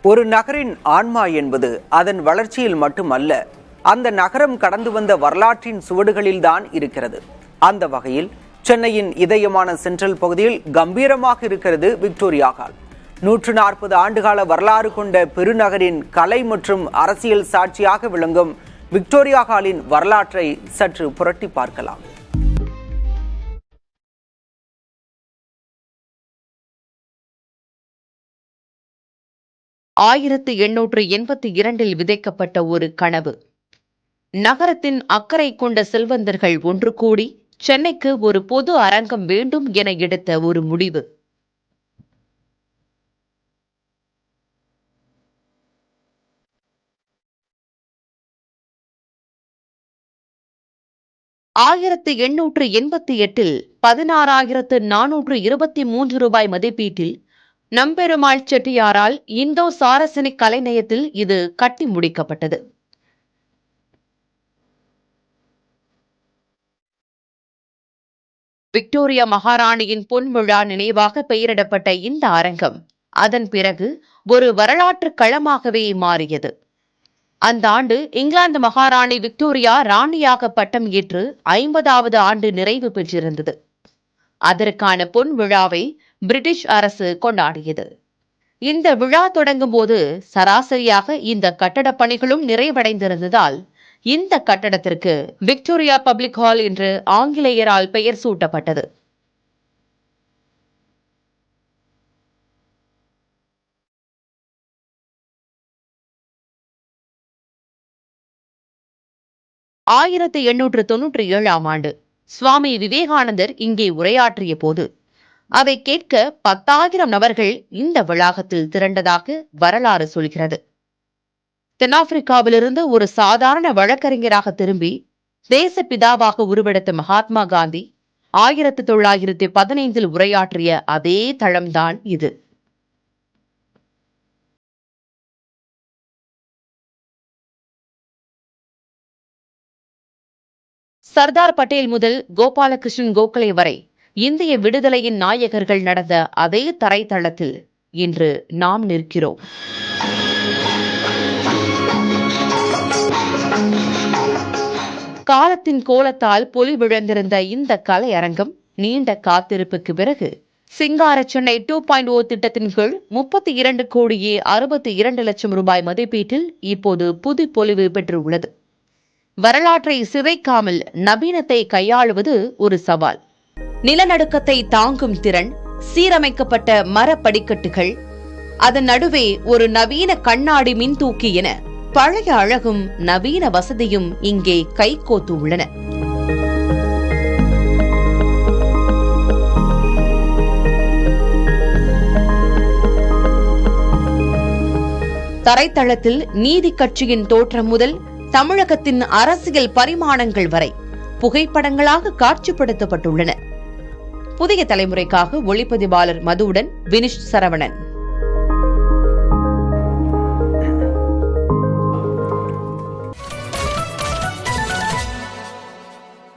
ஒரு நகரின் ஆன்மா என்பது அதன் வளர்ச்சியில் மட்டுமல்ல, அந்த நகரம் கடந்து வந்த வரலாற்றின் சுவடுகளில்தான் இருக்கிறது. அந்த வகையில் சென்னையின் இதயமான சென்ட்ரல் பகுதியில் கம்பீரமாக இருக்கிறது விக்டோரியா ஹால். 140 ஆண்டுகால வரலாறு கொண்ட பெருநகரின் கலை மற்றும் அரசியல் சாட்சியாக விளங்கும் விக்டோரியா ஹாலின் வரலாற்றை சற்று புரட்டி பார்க்கலாம். ஆயிரத்து 1882 விதைக்கப்பட்ட ஒரு கனவு. நகரத்தின் அக்கறை கொண்ட செல்வந்தர்கள் ஒன்று கூடி சென்னைக்கு ஒரு பொது அரங்கம் வேண்டும் என எடுத்த ஒரு முடிவு. ஆயிரத்து 1888 16,423 ரூபாய் மதிப்பீட்டில் நம்பெருமாள் செட்டியாரால் இந்தோ சாரசனிக் கலைநயத்தில் இது கட்டி முடிக்கப்பட்டது. விக்டோரியா மகாராணியின் பொன்விழா நினைவாக பெயரிடப்பட்ட இந்த அரங்கம் அதன் பிறகு ஒரு வரலாற்று களமாகவே மாறியது. அந்த ஆண்டு இங்கிலாந்து மகாராணி விக்டோரியா ராணியாக பட்டம் ஏற்று 50வது ஆண்டு நிறைவு பெற்றிருந்தது. அதற்கான பொன் விழாவை பிரிட்டிஷ் அரசு கொண்டாடியது. இந்த விழா தொடங்கும் போது சராசரியாக இந்த கட்டட பணிகளும் நிறைவடைந்திருந்ததால் இந்த கட்டடத்திற்கு விக்டோரியா பப்ளிக் ஹால் என்று ஆங்கிலேயரால் பெயர் சூட்டப்பட்டது. ஆயிரத்து 1897 ஆண்டு சுவாமி விவேகானந்தர் இங்கே உரையாற்றிய போது அதை கேட்க 10,000 நபர்கள் இந்த வளாகத்தில் திரண்டதாக வரலாறு சொல்கிறது. தென்னாப்பிரிக்காவிலிருந்து ஒரு சாதாரண வழக்கறிஞராக திரும்பி தேசப்பிதாவாக உருவெடுத்த மகாத்மா காந்தி 1915 உரையாற்றிய அதே தளம்தான் இது. சர்தார் பட்டேல் முதல் கோபாலகிருஷ்ணன் கோகலே வரை இந்திய விடுதலையின் நாயகர்கள் நடந்த அதே தரைத்தளத்தில் இன்று நாம் நிற்கிறோம். காலத்தின் கோலத்தால் பொலிவிழந்திருந்த இந்த கலை அரங்கம் நீண்ட காத்திருப்புக்கு பிறகு சிங்கார சென்னை 2.0 திட்டத்தின் கீழ் 32,62 லட்சம் மதிப்பீட்டில் இப்போது புது பொலிவு பெற்றுள்ளது. வரலாற்றை சிதைக்காமல் நவீனத்தை கையாளுவது ஒரு சவால். நிலநடுக்கத்தை தாங்கும் திறன், சீரமைக்கப்பட்ட மர படிக்கட்டுகள், அதன் நடுவே ஒரு நவீன கண்ணாடி மின்தூக்கி என பழைய அழகும் நவீன வசதியும் இங்கே கைகோத்து உள்ளன. தரைத்தளத்தில் நீதி கட்சியின் தோற்றம் முதல் தமிழகத்தின் அரசியல் பரிமாணங்கள் வரை புகைப்படங்களாக காட்சிப்படுத்தப்பட்டுள்ளன. புதிய தலைமுறைக்காக ஒளிப்பதிவாளர் மதுவுடன் வினிஷ் சரவணன்.